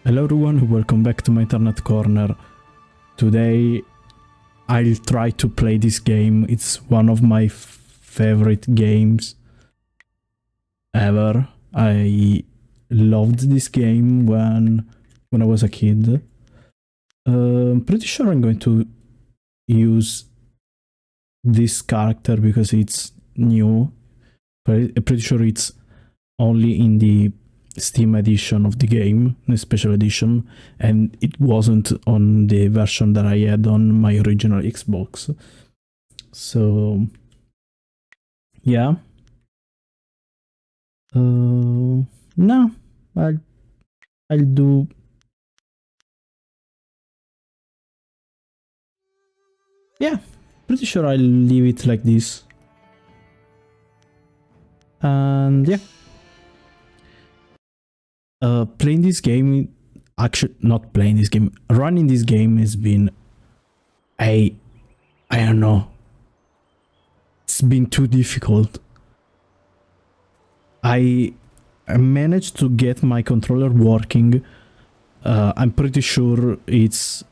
Hello everyone, welcome back to my internet corner. Today I'll try to play this game. It's one of my favorite games ever. I loved this game when I was a kid. I'm pretty sure I'm going to use this character because it's new. But I'm pretty sure it's only in the Steam edition of the game, the special edition, and it wasn't on the version that I had on my original Xbox. So yeah. No, I'll do. Yeah, pretty sure I'll leave it like this. And yeah. Playing this game, actually not playing this game, running this game has been I don't know. It's been too difficult. I managed to get my controller working. I'm pretty sure it's.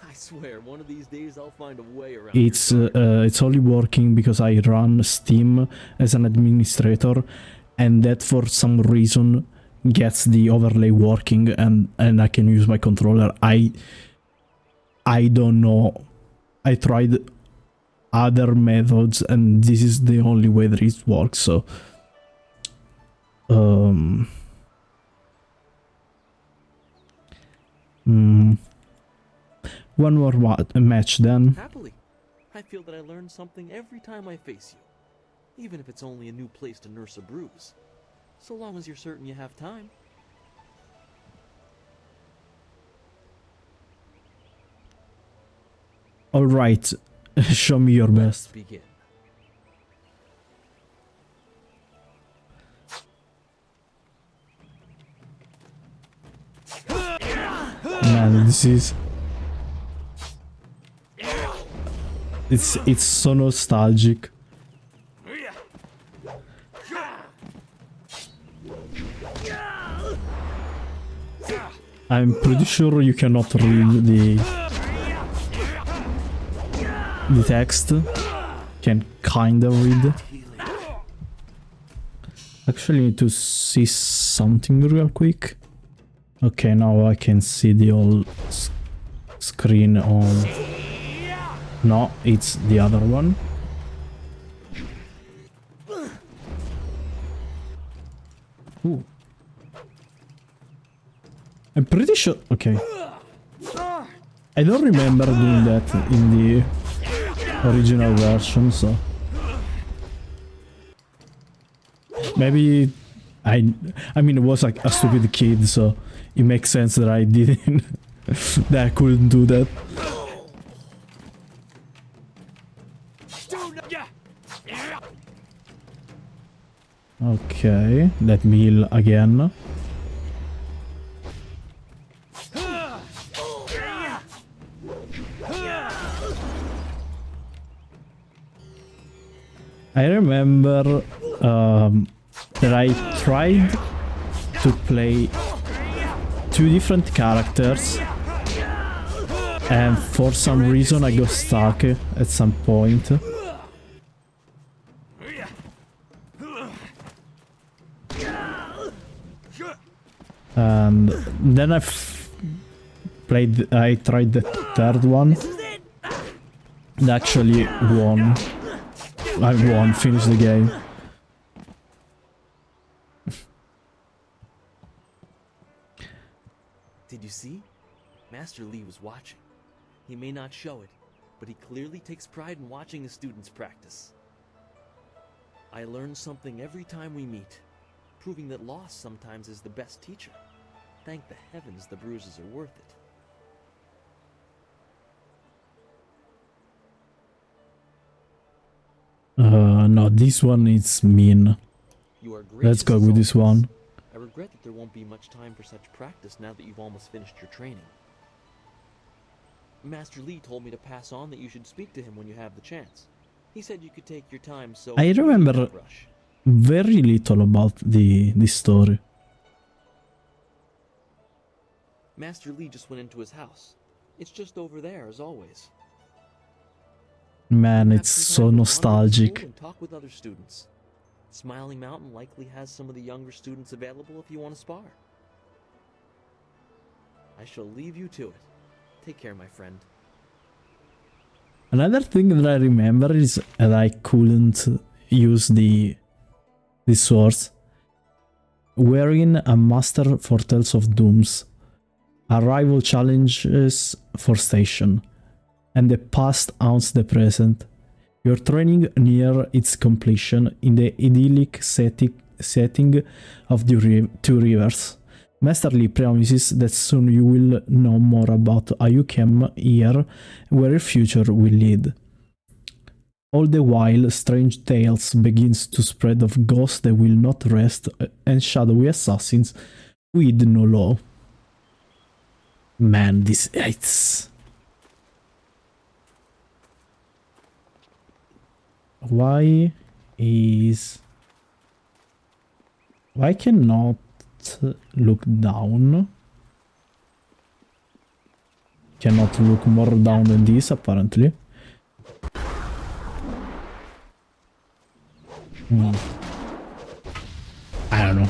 I swear, one of these days I'll find a way around. It's only working because I run Steam as an administrator, and that for some reason gets the overlay working, and I can use my controller. I don't know. I tried other methods, and this is the only way that it works. So one more match then. Happily. I feel that I learn something every time I face you, even if it's only a new place to nurse a bruise. So long as you're certain you have time. All right, show me your best. Begin. Man, this is. It's so nostalgic. I'm pretty sure you cannot read the text. Can kinda read. Actually, need to see something real quick. Okay, now I can see the old screen on. No, it's the other one. Ooh. I'm pretty sure. Okay. I don't remember doing that in the original version, so maybe I mean, it was like a stupid kid, so it makes sense that I didn't that I couldn't do that. Okay, let me heal again. I remember that I tried to play two different characters, and for some reason I got stuck at some point. And then I tried the third one and actually won. I won, finished the game. Did you see? Master Lee was watching. He may not show it, but he clearly takes pride in watching his students practice. I learn something every time we meet, proving that loss sometimes is the best teacher. Thank the heavens the bruises are worth it. No, this one is mean. Let's go with this one. I regret that there won't be much time for such practice now that you've almost finished your training. Master Lee told me to pass on that you should speak to him when you have the chance. He said you could take your time, so I remember very little about the story. Master Lee just went into his house. It's just over there, as always. Man, You it's have some so time to wander the nostalgic. school and talk with other students. Smiling Mountain likely has some of the younger students available if you want to spar. I shall leave you to it. Take care, my friend. Another thing that I remember is that I couldn't use the swords. Wearing a master for Tales of Dooms. Arrival challenges for station. And the past haunts the present. You're training near its completion in the idyllic setting of the Two Rivers. Master Lee promises that soon you will know more about how you came here and where your future will lead. All the while, strange tales begins to spread of ghosts that will not rest and shadowy assassins with no law. Man, it's... Why cannot look down? Cannot look more down than this, apparently. I don't know.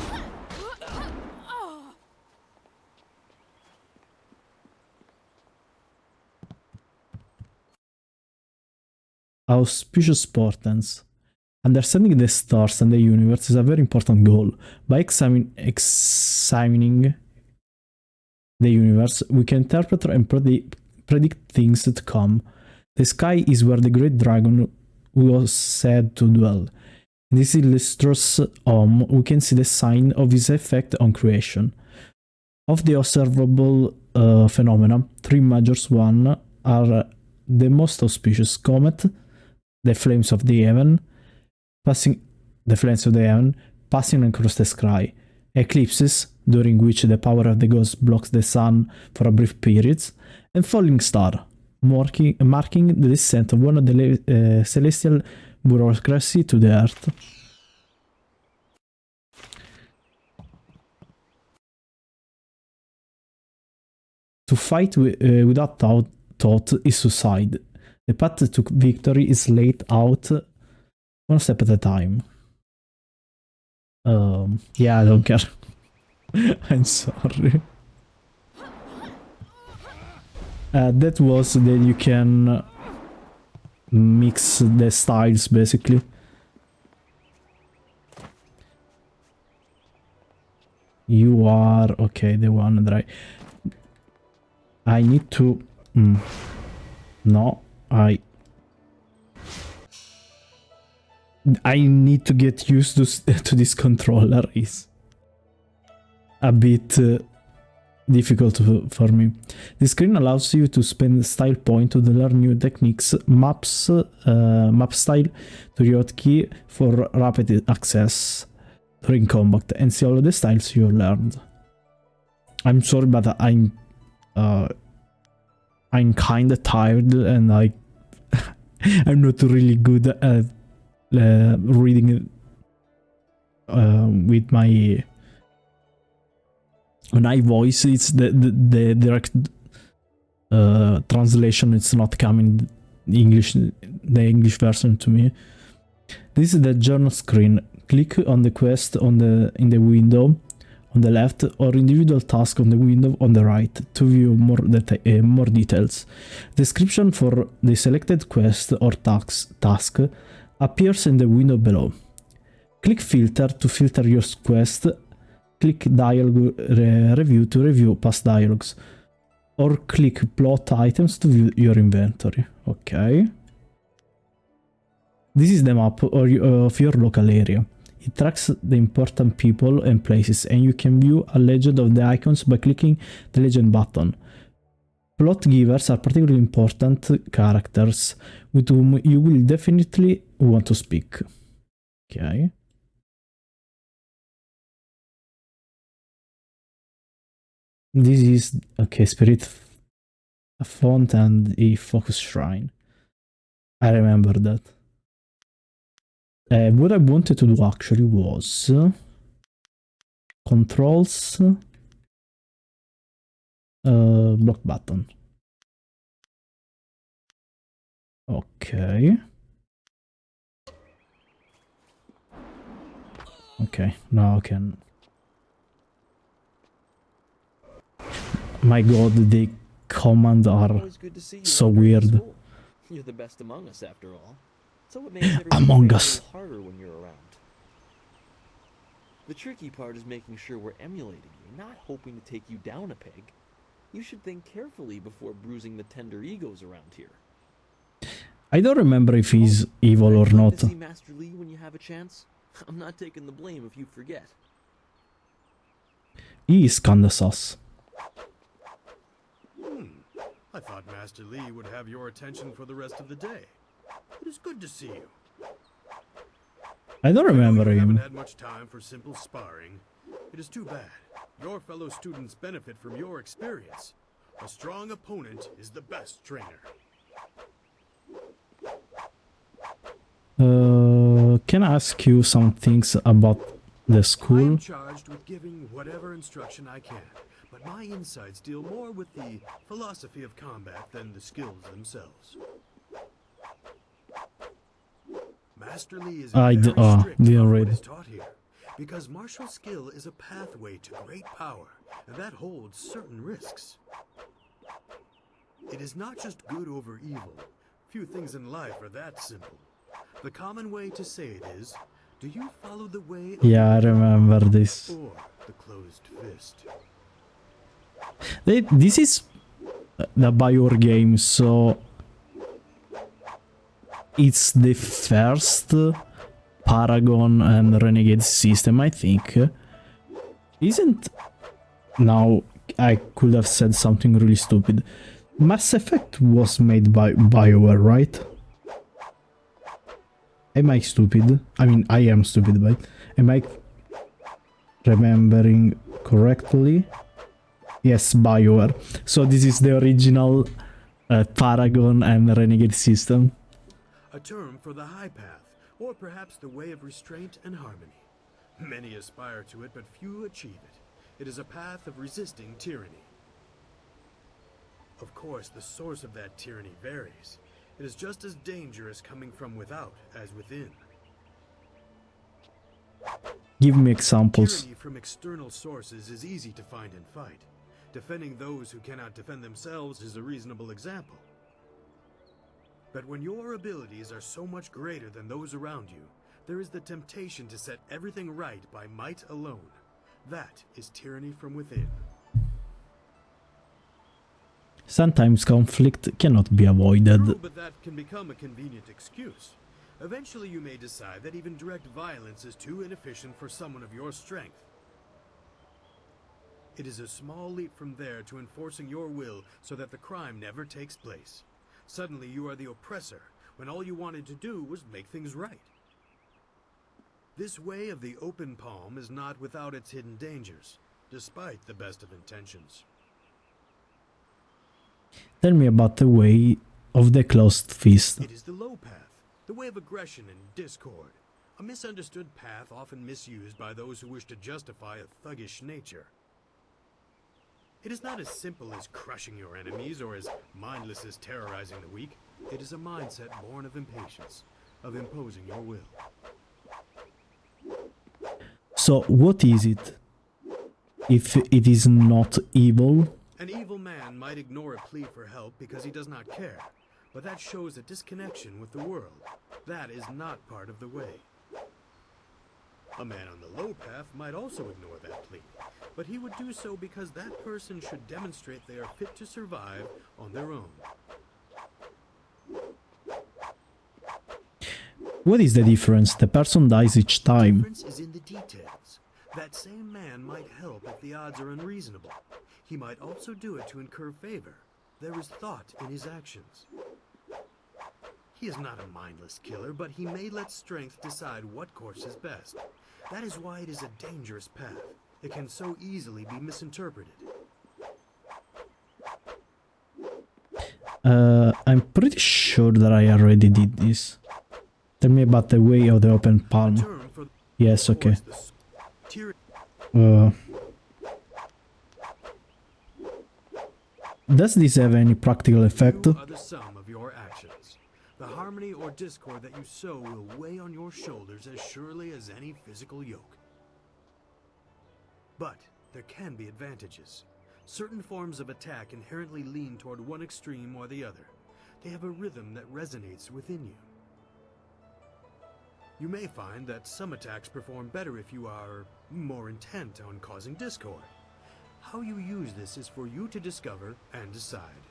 Auspicious portents. Understanding the stars and the universe is a very important goal. By examining the universe, we can interpret and predict things to come. The sky is where the great dragon was said to dwell. In this illustrious home, we can see the sign of his effect on creation. Of the observable phenomena, three major ones are the most auspicious: comet, the flames of the heaven, passing across the sky, eclipses, during which the power of the ghost blocks the sun for a brief period, and falling star, marking the descent of one of the celestial bureaucracy to the earth. To fight without thought is suicide. The path to victory is laid out one step at a time. Yeah, I don't care. I'm sorry. That was that you can mix the styles, basically. You are... okay, the one that I need to... no, I need to get used to this controller. Is a bit difficult for me. The screen allows you to spend style point to learn new techniques, map style to your hotkey for rapid access during combat, and see all of the styles you learned. I'm sorry, but I'm kinda tired, and I'm not really good at reading with my voice. It's the direct translation. It's not coming the English version to me. This is the journal screen. Click on the quest in the window on the left, or individual task on the window on the right to view more details. Description for the selected quest or task appears in the window below. Click filter to filter your quest. Click dialogue review to review past dialogues, or click plot items to view your inventory. Okay. This is the map of your local area. It tracks the important people and places, and you can view a legend of the icons by clicking the legend button. Plot givers are particularly important characters with whom you will definitely want to speak. Okay. This is, okay, Spirit Font and a Focus Shrine. I remember that. What I wanted to do actually was controls, Block button. Okay. Okay, now I can... My god, the commands are Always good to see you so out there in weird. school. You're the best among us, after all. So it makes everything Among a Us. little harder when you're around. The tricky part is making sure we're emulating you, not hoping to take you down a peg. You should think carefully before bruising the tender egos around here. I don't remember if he's evil or Would you like not. to see Master Lee when you have a chance? I'm not taking the blame if you forget. He is kinda sus. I thought Master Lee would have your attention for the rest of the day. It is good to see you. I don't I know remember you haven't him. had much time for simple sparring. It is too bad. Your fellow students benefit from your experience. A strong opponent is the best trainer. Can I ask you some things about the I school? am charged with giving whatever instruction I can, but my insights deal more with the philosophy of combat than the skills themselves. Master Lee is I d- very strict didn't about read. what is taught here, because martial skill is a pathway to great power, and that holds certain risks. It is not just good over evil. Few things in life are that simple. The common way to say it is, do you follow the way of Yeah, I the remember this. or the closed fist? This is the BioWare game, so it's the first Paragon and Renegade system, I think. Isn't... Now, I could have said something really stupid. Mass Effect was made by BioWare, right? Am I stupid? I mean, I am stupid, but am I remembering correctly? Yes, BioWare. So this is the original Paragon and Renegade system. A term for the high path, or perhaps the way of restraint and harmony. Many aspire to it, but few achieve it. It is a path of resisting tyranny. Of course, the source of that tyranny varies. It is just as dangerous coming from without as within. Give me examples. Tyranny from external sources is easy to find and fight. Defending those who cannot defend themselves is a reasonable example. But when your abilities are so much greater than those around you, there is the temptation to set everything right by might alone. That is tyranny from within. Sometimes conflict cannot be True, avoided. but that can become a convenient excuse. Eventually you may decide that even direct violence is too inefficient for someone of your strength. It is a small leap from there to enforcing your will so that the crime never takes place. Suddenly you are the oppressor, when all you wanted to do was make things right. This way of the open palm is not without its hidden dangers, despite the best of intentions. Tell me about the way of the closed fist. It is the low path, the way of aggression and discord. A misunderstood path often misused by those who wish to justify a thuggish nature. It is not as simple as crushing your enemies or as mindless as terrorizing the weak. It is a mindset born of impatience, of imposing your will. So what is it? If it is not evil? An evil man might ignore a plea for help because he does not care, but that shows a disconnection with the world. That is not part of the way. A man on the low path might also ignore that plea, but he would do so because that person should demonstrate they are fit to survive on their own. What is the difference? The person dies each The time. difference is in the details. That same man might help if the odds are unreasonable. He might also do it to incur favor. There is thought in his actions. He is not a mindless killer, but he may let strength decide what course is best. That is why it is a dangerous path. It can so easily be misinterpreted. I'm pretty sure that I already did this. Tell me about the way of the open palm. Term for Yes, okay. course, the tyranny. Does this have any practical effect? You are the sum of your actions. The harmony or discord that you sow will weigh on your shoulders as surely as any physical yoke. But there can be advantages. Certain forms of attack inherently lean toward one extreme or the other. They have a rhythm that resonates within you. You may find that some attacks perform better if you are more intent on causing discord. How you use this is for you to discover and decide.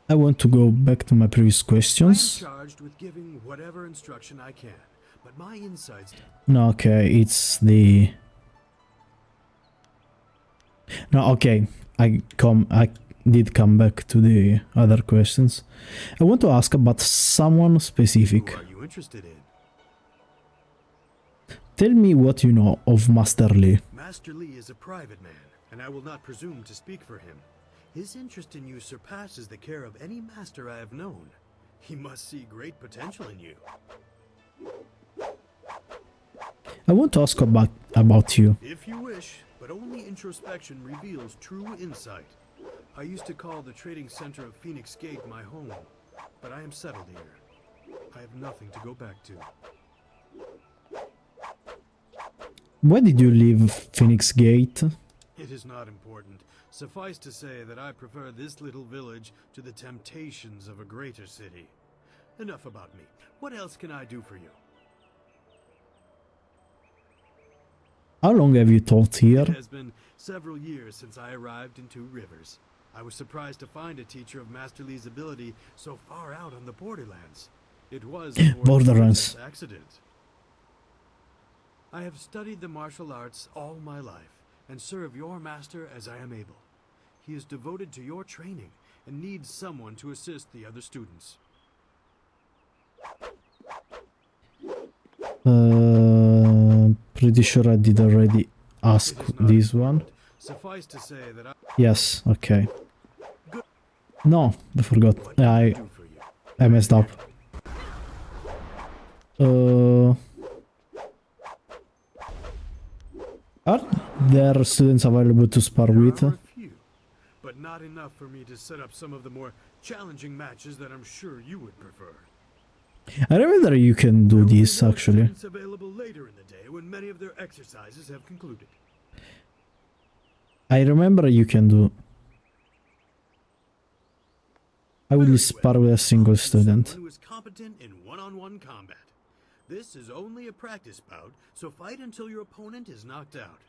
I want to go back to my previous I am questions. charged with giving whatever instruction I can, but my insights... No, okay, it's the... No, okay, I did come back to the other questions. I want to ask about someone specific. Who are you interested in? Tell me what you know of Master Lee. Master Lee is a private man, and I will not presume to speak for him. His interest in you surpasses the care of any master I have known. He must see great potential in you. I want to ask about you. If you wish, but only introspection reveals true insight. I used to call the trading center of Phoenix Gate my home, but I am settled here. I have nothing to go back to. Why did you leave Phoenix Gate? It is not important. Suffice to say that I prefer this little village to the temptations of a greater city. Enough about me. What else can I do for you? How long have you taught here? It has been several years since I arrived in Two Rivers. I was surprised to find a teacher of Master Lee's ability so far out on the borderlands. It was a Borderlands. accident. I have studied the martial arts all my life and serve your master as I am able. He is devoted to your training and needs someone to assist the other students. Pretty sure I did already ask It is not this one. important. Suffice to say that I Yes, okay. No, I forgot. what can I do for you? I messed up. Are there students available to spar with? There are a few, but not enough for me to set up some of the more challenging matches that I'm sure you would prefer. I remember you can do There will be this more actually. students available later in the day when many of their exercises have concluded. I remember you can do. I will Very spar well. with a single I'll choose student. someone who is competent in one-on-one combat. This is only a practice bout, so fight until your opponent is knocked out.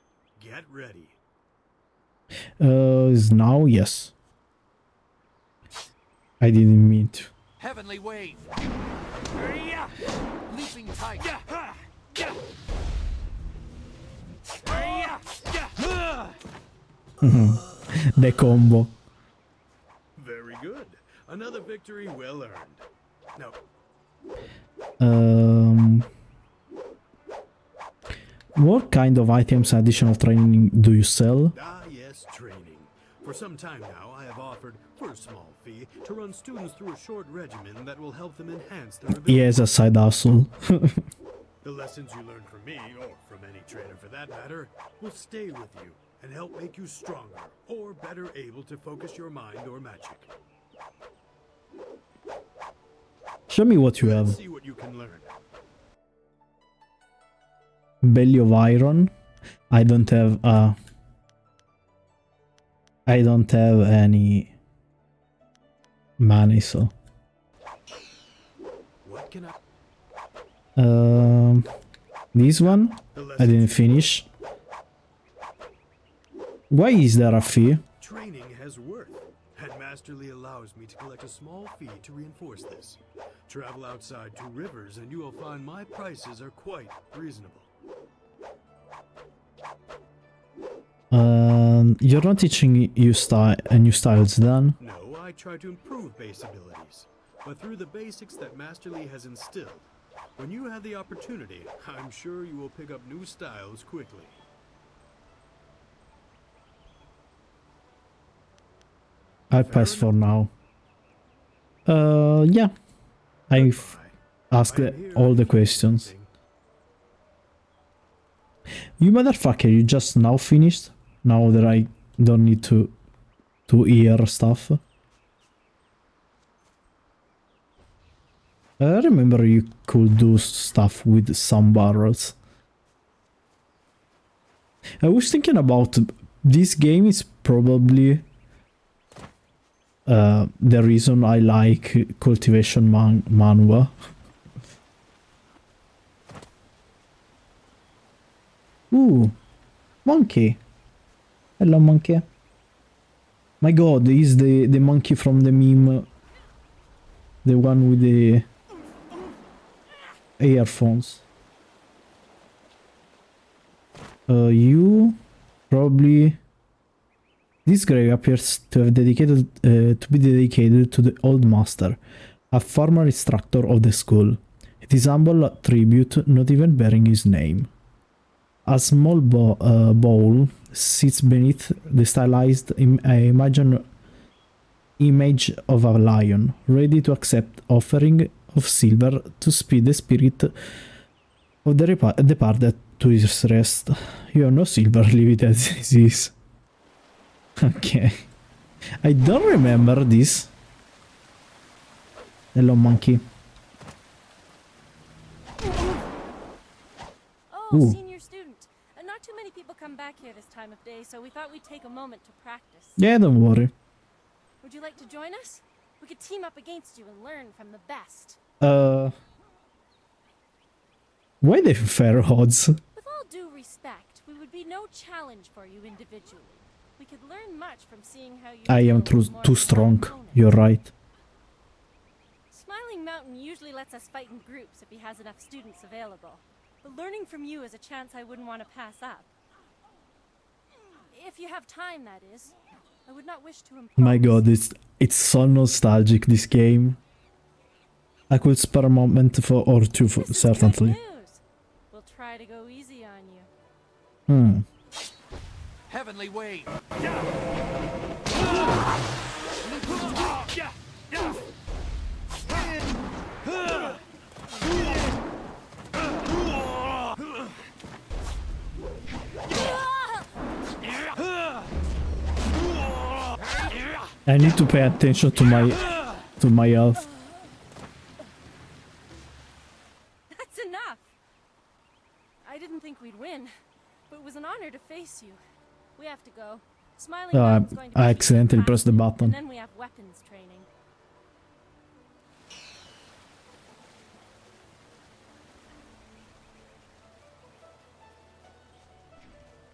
Get ready. Is now? Yes. I didn't mean to. Heavenly wave. Leaping tiger. The combo. Very good. Another victory well earned. Now, What kind of items and additional training do you sell? yes, training. For some time now, I have offered, for a small fee, to run students through a short regimen that will help them enhance their ability. He has a side hustle. The lessons you learn from me, or from any trainer for that matter, will stay with you and help make you stronger or better able to focus your mind or magic. Show me what you Let's have. see what you can learn. Belly of Iron. I don't have any money, so What can I... this one The I lessons didn't you finish. Why is there a fee? Training has worth, and Master Lee allows me to collect a small fee to reinforce this. Travel outside Two Rivers and you will find my prices are quite reasonable. You're not teaching you new styles then? No, I try to improve base abilities, but through the basics that Master Lee has instilled. When you have the opportunity, I'm sure you will pick up new styles quickly. I pass for now. Yeah. I've Goodbye. asked I am here all the if you need questions. something. You motherfucker, you just now finished? Now that I don't need to hear stuff. I remember you could do stuff with some barrels. I was thinking about this game is probably the reason I like Cultivation Manhwa. Ooh, monkey. Hello, monkey. My god, he's the monkey from the meme. The one with the earphones. You probably... This grave appears to have dedicated to be dedicated to the Old Master, a former instructor of the school. It is humble tribute, not even bearing his name. A small bowl sits beneath the stylized image of a lion, ready to accept offering of silver to speed the spirit of the departed to his rest. You have no silver, leave it as it is. Okay. I don't remember this. Hello, monkey. Oh, Ooh. senior student. Not too many people come back here this time of day, so we thought we'd take a moment to practice. Yeah, don't worry. Would you like to join us? We could team up against you and learn from the best. Why the fair odds? With all due respect, we would be no challenge for you individually. We could learn much from seeing how you I am deal with more too of your strong. opponent. You're right. Smiling Mountain usually lets us fight in groups if he has enough students available. But learning from you is a chance I wouldn't want to pass up. If you have time, that is. I would not wish to impose. My god, it's so nostalgic, this game. I could spare a moment or two, This is certainly. good news. We'll try to go easy on you. Heavenly Wave. I need to pay attention to my health. That's enough. I didn't think we'd win, but it was an honor to face you. We have to go. Smiling Mountain's going to I be accidentally pressed the practice, button. And then we have weapons training.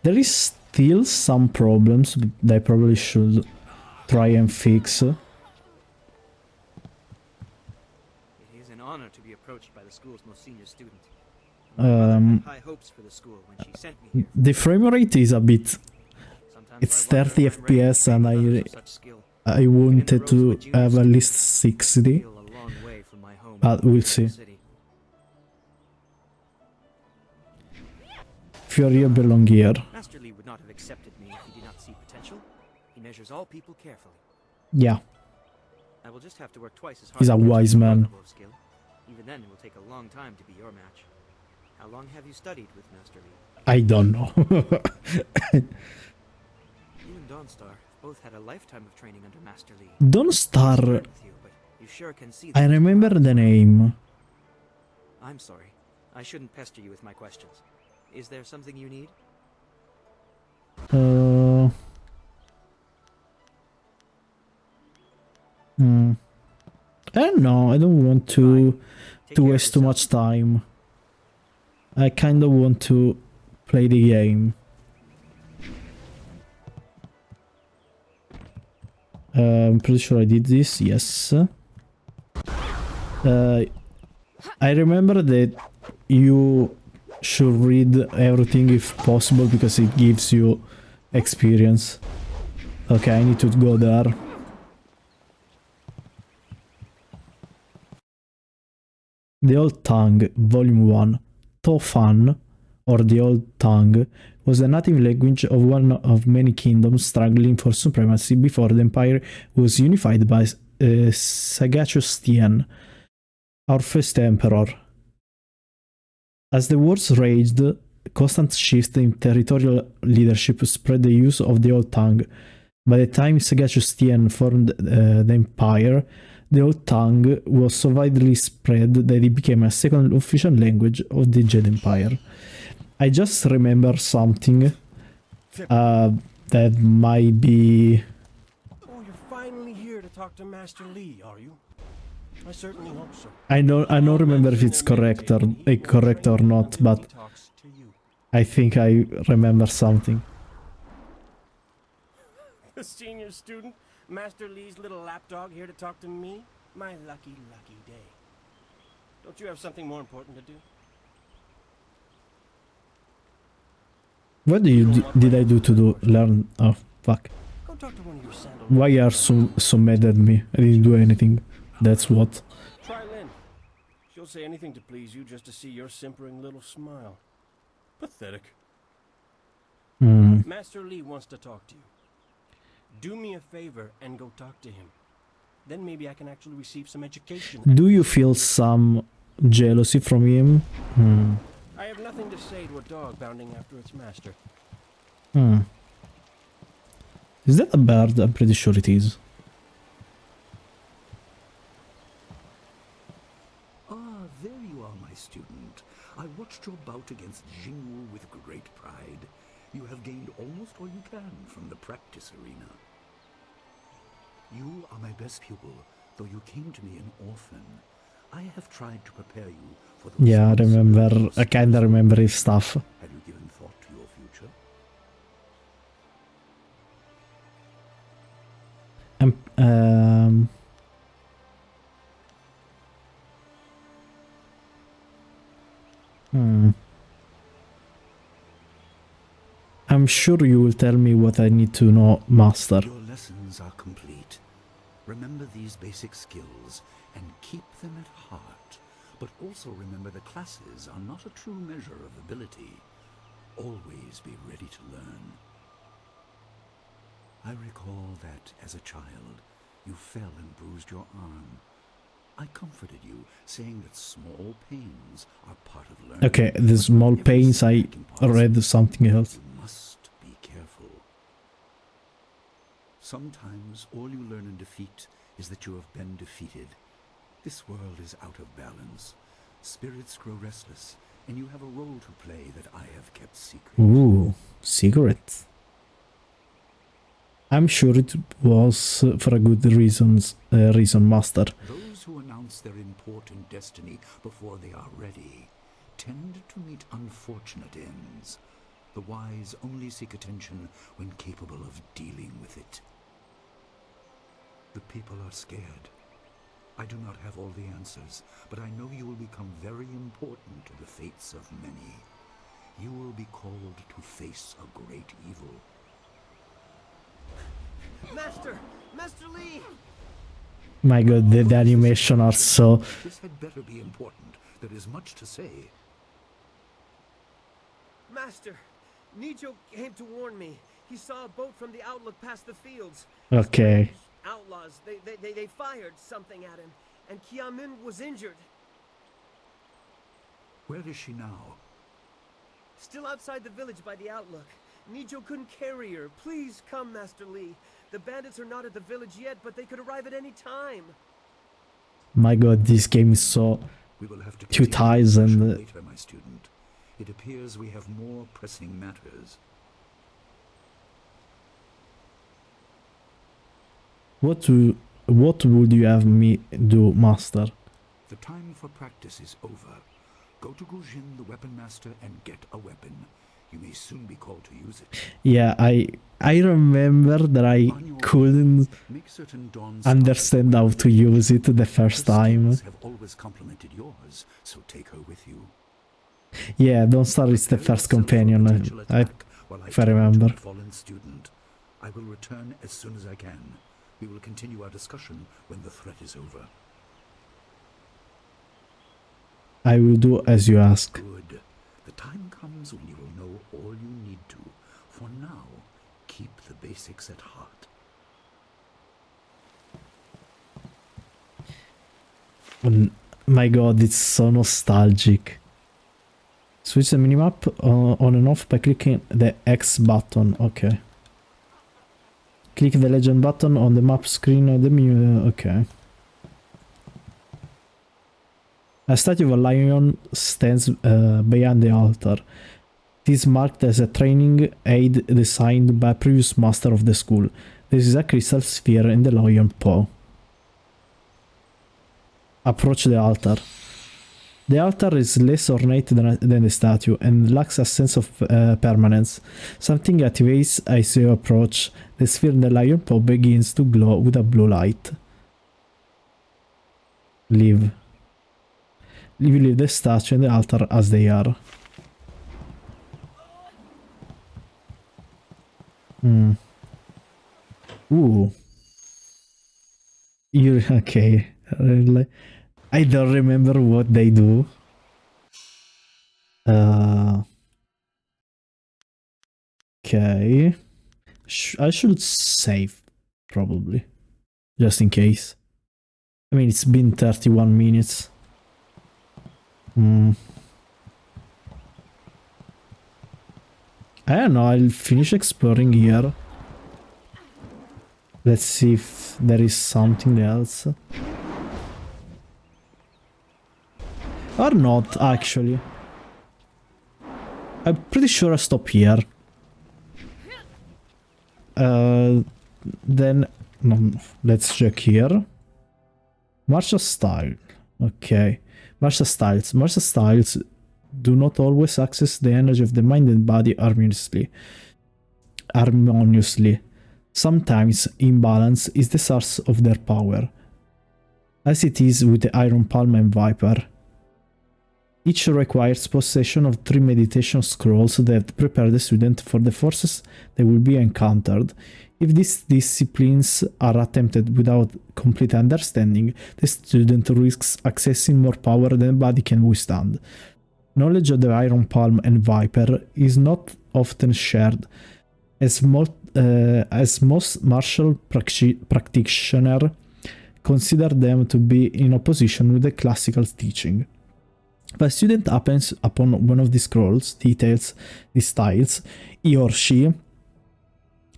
There is still some problems that I probably should try and fix. It is an honor to be approached by the school's most senior student. My mother had high hopes for the school when she sent me here. The frame rate is a bit... Sometimes It's I wonder 30 if I'm ready to FPS and take others of such skill. I wanted to have at least 60, Feel a long way from my home but in we'll the see. city. Fury belong here. Master Lee would not have accepted me if he did not see potential. He measures all people carefully. Yeah, I will just have to work twice as hard. He's a to get wise to your man. level of skill. Even then, it will take a long time to be your match. How long have you studied with Master Lee? I don't know. You and Dawnstar both had a lifetime of training under Master Lee. Don't Star... With you, but you sure can see I that. remember the name. I'm sorry. I shouldn't pester you with my questions. Is there something you need? I don't know, I don't want to Take to care of waste too yourself. much time. I kind of want to play the game. I'm pretty sure I did this, yes. I remember that you should read everything if possible because it gives you experience. Okay, I need to go there. The Old Tongue, Volume 1. Tofan, or the Old Tongue, was the native language of one of many kingdoms struggling for supremacy before the empire was unified by Sagacious Tien, our first emperor. As the wars raged, constant shift in territorial leadership spread the use of the Old Tongue. By the time Sagacious Tien formed the Empire, the Old Tongue was so widely spread that it became a second official language of the Jedi Empire. I just remember something that might be... Oh, you're finally here to talk to Master Li, are you? I certainly hope so. I don't remember if it's correct or not, but I think I remember something. The senior student, Master Li's little lapdog here to talk to me? My lucky, lucky day. Don't you have something more important to do? What did I do to learn? Oh, fuck. Go talk to one of your sandal. Why are you so mad at me? I didn't do anything. That's what. Try Lynn. She'll say anything to please you just to see your simpering little smile. Pathetic. Master Li wants to talk to you. Do me a favor and go talk to him. Then maybe I can actually receive some education. Do you feel some jealousy from him? I have nothing to say to a dog bounding after its master. Is that a bird? I'm pretty sure it is. Ah, there you are, my student. I watched your bout against Jingwu with great pride. You have gained almost all you can from the practice arena. You are my best pupil, though you came to me an orphan. I have tried to prepare you for the... Yeah, I kinda remember his stuff. Have you given thought to your future? I'm sure you will tell me what I need to know, Master. Your lessons are complete. Remember these basic skills and keep them at heart. But also remember the classes are not a true measure of ability. Always be ready to learn. I recall that, as a child, you fell and bruised your arm. I comforted you, saying that small pains are part of learning. Okay, the small pains, I read something else. You must be careful. Sometimes all you learn in defeat is that you have been defeated. This world is out of balance. Spirits grow restless, and you have a role to play that I have kept secret. Ooh, secret. I'm sure it was for a good reason, Master. Those who announce their important destiny before they are ready tend to meet unfortunate ends. The wise only seek attention when capable of dealing with it. The people are scared. I do not have all the answers, but I know you will become very important to the fates of many. You will be called to face a great evil. Master! Master Li! My god, the animation are so... This had better be important. There is much to say. Master! Nijo came to warn me. He saw a boat from the outlook past the fields. Okay. Outlaws. They fired something at him, and Kiamin was injured. Where is she now? Still outside the village by the outlook. Nijo couldn't carry her. Please come, Master Li. The bandits are not at the village yet, but they could arrive at any time. My god, this game is so... We will have to Two continue ties the and... discussion later, my student. It appears we have more pressing matters. What would you have me do, Master? The time for practice is over. Go to Gujin, the weapon master, and get a weapon. You may soon be called to use it. Yeah, I remember that I couldn't Make certain Dawn's understand how to use it the first Her time. skills have always complemented yours, so take her with you. Yeah, Don't Starve is the first companion, if I remember. Fallen student. I will return as soon as I can. We will continue our discussion when the threat is over. I will do as you ask. Good. The time comes when you will know all you need to. For now, keep the basics at heart. My god, it's so nostalgic. Switch the minimap on and off by clicking the X button. Okay. Click the legend button on the map screen of the menu. Okay. A statue of a lion stands behind the altar. It is marked as a training aid designed by a previous master of the school. This is a crystal sphere in the lion paw. Approach the altar. The altar is less ornate than the statue and lacks a sense of permanence. Something activates as you approach. The sphere in the lion paw begins to glow with a blue light. Leave. You leave the statue and the altar as they are. Ooh. You okay? Really? I don't remember what they do. Okay. I should save, probably. Just in case. I mean, it's been 31 minutes. I don't know, I'll finish exploring here. Let's see if there is something else. Or not, actually. I'm pretty sure I stop here. Then... No, let's check here. Martial style. Okay. Martial styles. Martial styles do not always access the energy of the mind and body harmoniously. Sometimes imbalance is the source of their power, as it is with the Iron Palm and Viper. Each requires possession of 3 meditation scrolls that prepare the student for the forces that will be encountered. If these disciplines are attempted without complete understanding, the student risks accessing more power than the body can withstand. Knowledge of the Iron Palm and Viper is not often shared, as most martial practitioners consider them to be in opposition with the classical teaching. If a student happens upon one of these scrolls, these styles, he or she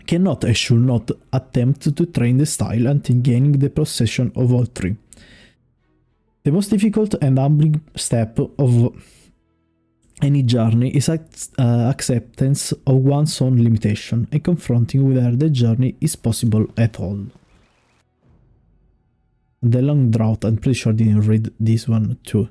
cannot and should not attempt to train the style until gaining the possession of all 3. The most difficult and humbling step of any journey is acceptance of one's own limitation and confronting whether the journey is possible at all. The Long Drought, I'm pretty sure I didn't read this one too.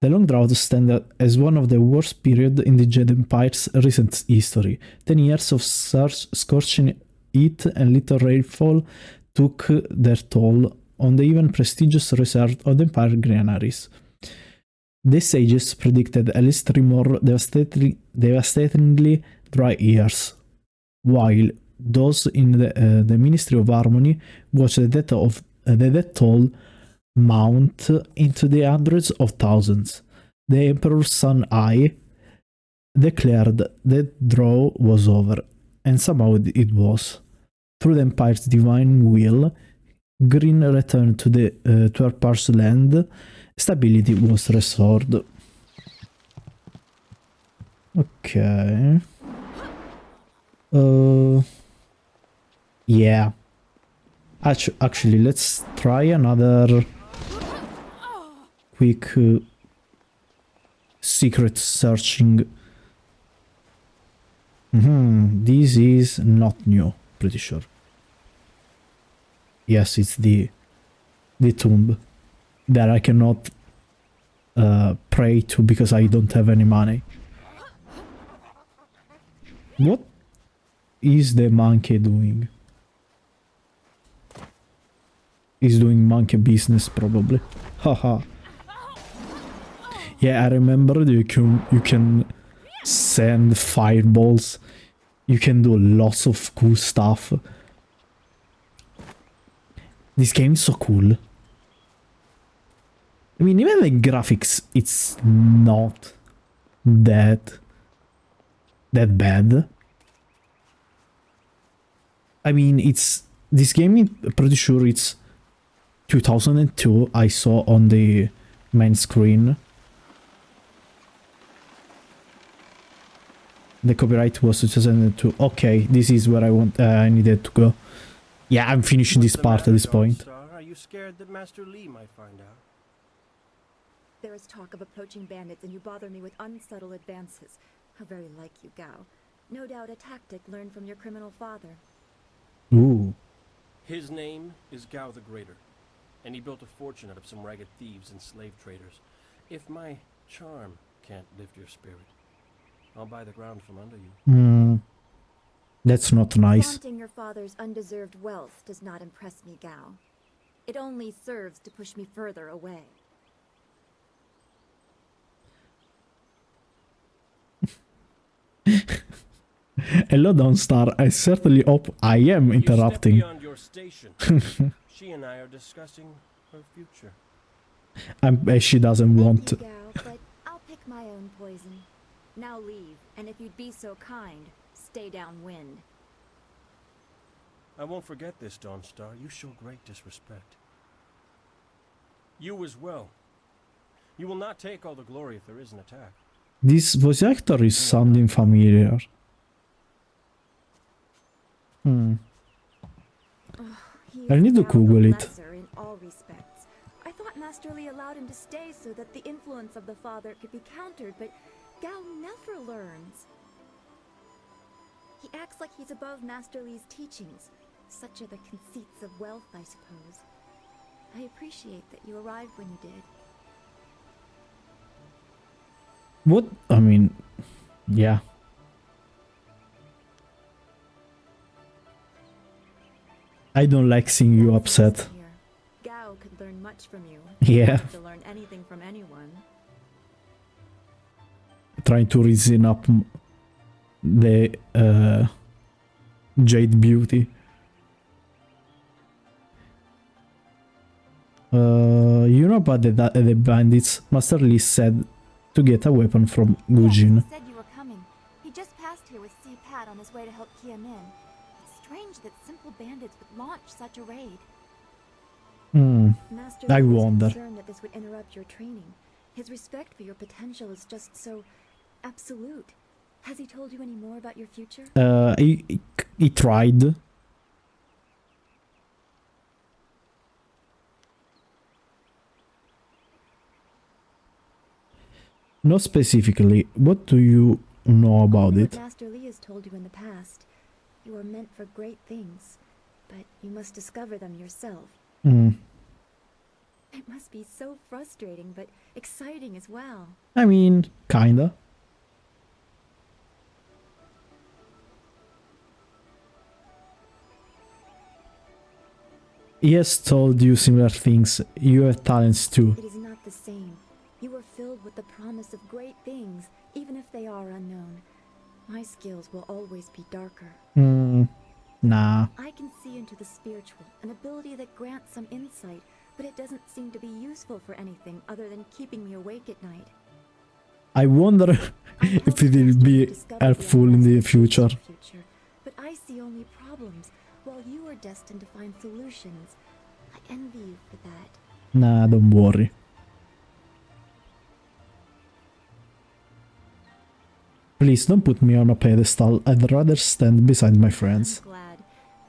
The Long Drought stands as one of the worst periods in the Jedi Empire's recent history. 10 years of scorching heat and little rainfall took their toll on the even prestigious reserve of the Empire granaries. The sages predicted at least 3 more devastatingly dry years, while those in the Ministry of Harmony watched the death toll mount into the hundreds of thousands. The Emperor's Son Ai declared the draw was over, and somehow it was. Through the Empire's divine will, Green returned to the Twerpar's land. Stability was restored. Okay. Yeah. Actually, let's try another quick secret searching. This is not new, pretty sure. Yes, it's the tomb that I cannot pray to because I don't have any money. What is the monkey doing? He's doing monkey business, probably. Haha. Yeah, I remember you can send fireballs. You can do lots of cool stuff. This game is so cool. I mean, even the graphics, it's not that bad. I mean, this game, I'm pretty sure it's 2002, I saw on the main screen. The copyright was 2002. Okay, this is where I needed to go. Yeah, I'm finishing this What's the part at matter, this point. Dawnstar? Are you scared that Master Li might find out? There is talk of approaching bandits, and you bother me with unsubtle advances. How very like you, Gao. No doubt a tactic learned from your criminal father. Ooh. His name is Gao the Greater, and he built a fortune out of some ragged thieves and slave traders. If my charm can't lift your spirit, I'll buy the ground from under you. That's not nice. Flaunting your father's undeserved wealth does not impress me, Gao. It only serves to push me further away. Hello, Dawnstar. I certainly hope I am interrupting. You stepped beyond your station. She and I are discussing her future. She doesn't want. Thank you, Gao, but I'll pick my own poison. Now leave, and if you'd be so kind, stay downwind. I won't forget this, Dawnstar. You show great disrespect. You as well. You will not take all the glory if there is an attack. This voice actor is sounding familiar. I need to Google it. In all respects. I thought Master Li allowed him to stay so that the influence of the father could be countered, but Gao never learns. He acts like he's above Master Li's teachings. Such are the conceits of wealth, I suppose. I appreciate that you arrived when you did. What? I mean, yeah. I don't like seeing you upset. Gao could learn much from you. Yeah. To learn anything from anyone. Trying to reason up the Jade Beauty. You know about the bandits? Master Li said to get a weapon from Gujin. Yes, he said you were coming. He just passed here with Si Pat on his way to help Kia Min. It's strange that simple bandits would launch such a raid. Master I Li was wonder. concerned that this would interrupt your training. His respect for your potential is just so absolute. Has he told you any more about your future? He tried. Not specifically. What do you know about Only it? what Master Li has told you in the past. You are meant for great things, but you must discover them yourself. It must be so frustrating, but exciting as well. I mean, kinda. He has told you similar things. You have talents too. It is not the same. You are filled with the promise of great things, even if they are unknown. My skills will always be darker. Nah. I can see into the spiritual, an ability that grants some insight, but it doesn't seem to be useful for anything other than keeping me awake at night. I wonder if it will be helpful in the future. But I see only problems, while you are destined to find solutions. I envy you for that. Nah, don't worry. Please don't put me on a pedestal. I'd rather stand beside my friends. I'm glad.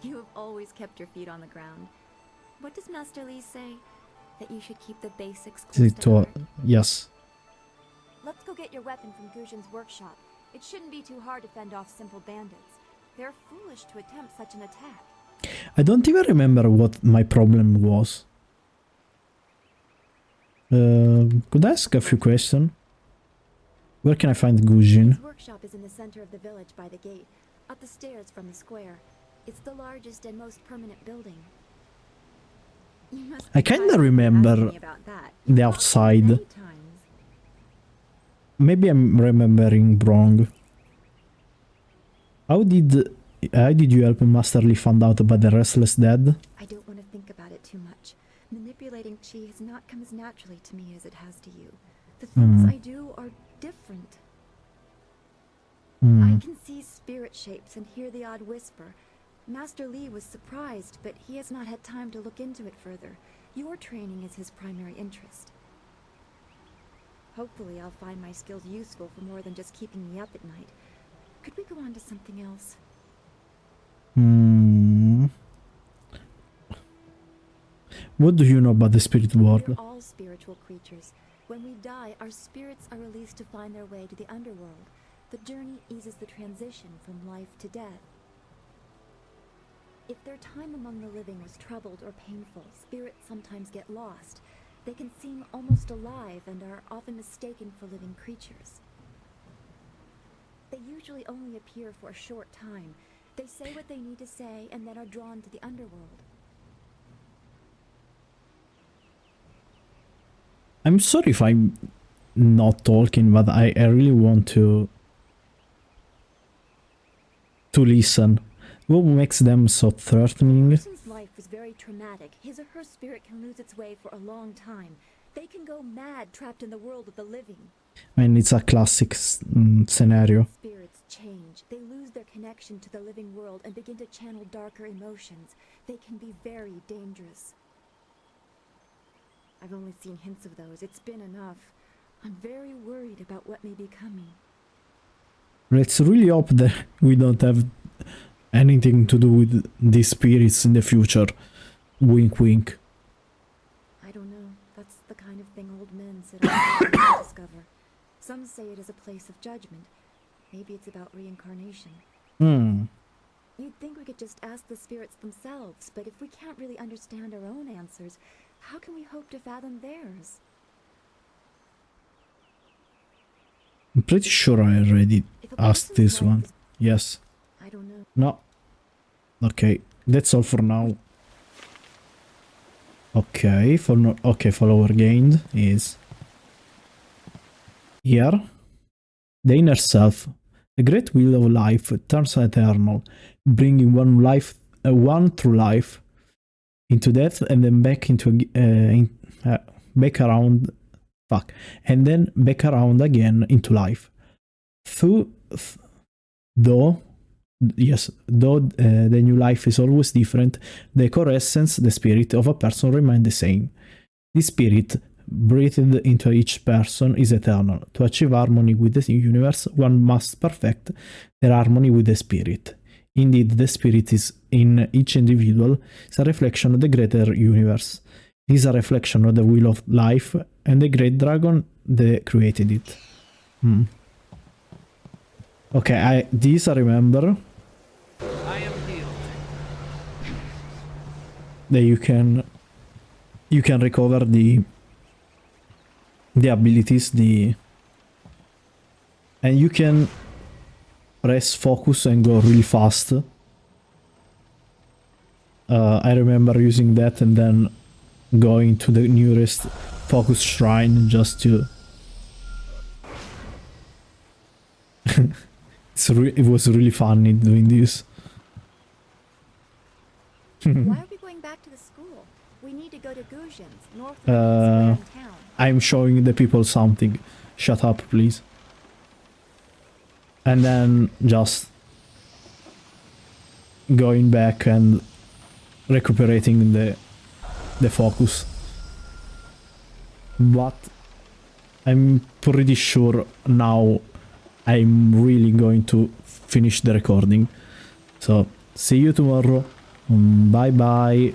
You have always kept your feet on the ground. What does Master Li say? That you should keep the basics close to heart? Yes. Let's go get your weapon from Gujin's workshop. It shouldn't be too hard to fend off simple bandits. They're foolish to attempt such an attack. I don't even remember what my problem was. Could I ask a few questions? Where can I find Gujin? His workshop is in the center of the village by the gate, up the stairs from the square. It's the largest and most permanent building. I kinda remember the outside. Maybe I'm remembering wrong. How did you help Master Li find out about the Restless Dead? I don't want to think about it too much. Manipulating Qi has not come as naturally to me as it has to you. The things I do are different. I can see spirit shapes and hear the odd whisper. Master Li was surprised, but he has not had time to look into it further. Your training is his primary interest. Hopefully I'll find my skills useful for more than just keeping me up at night. Could we go on to something else? What do you know about the spirit world? We're all spiritual creatures. When we die, our spirits are released to find their way to the underworld. The journey eases the transition from life to death. If their time among the living was troubled or painful, spirits sometimes get lost. They can seem almost alive and are often mistaken for living creatures. They usually only appear for a short time. They say what they need to say and then are drawn to the underworld. I'm sorry if I'm not talking, but I really want to listen. What makes them so threatening? A person's life is very traumatic. His or her spirit can lose its way for a long time. They can go mad trapped in the world of the living. I mean, it's a classic scenario. Spirits change. They lose their connection to the living world and begin to channel darker emotions. They can be very dangerous. I've only seen hints of those. It's been enough. I'm very worried about what may be coming. Let's really hope that we don't have anything to do with these spirits in the future. Wink wink. I don't know. That's the kind of thing old men sit around to discover. Some say it is a place of judgment. Maybe it's about reincarnation. You'd think we could just ask the spirits themselves, but if we can't really understand our own answers, how can we hope to fathom theirs? I'm pretty sure I already asked this one. Yes. I don't know. No. Okay, that's all for now. Okay, follower gained is here. The inner self. The great wheel of life turns eternal, bringing one through life into death and then back into back around. And then back around again into life. Though the new life is always different, the core essence, the spirit of a person remains the same. This spirit, breathed into each person, is eternal. To achieve harmony with the universe, one must perfect their harmony with the spirit. Indeed, the spirit is in each individual is a reflection of the greater universe. It is a reflection of the wheel of life and the great dragon that created it. Okay, this I remember. I am healed. That you can recover the abilities, and you can press focus and go really fast. I remember using that and then going to the nearest focus shrine just to it was really funny doing this. Why are we going back to the school? We need to go to Guzhen's, north of the town. I'm showing the people something. Shut up, please. And then just going back and recuperating the focus. But I'm pretty sure now I'm really going to finish the recording. So, see you tomorrow. Bye bye.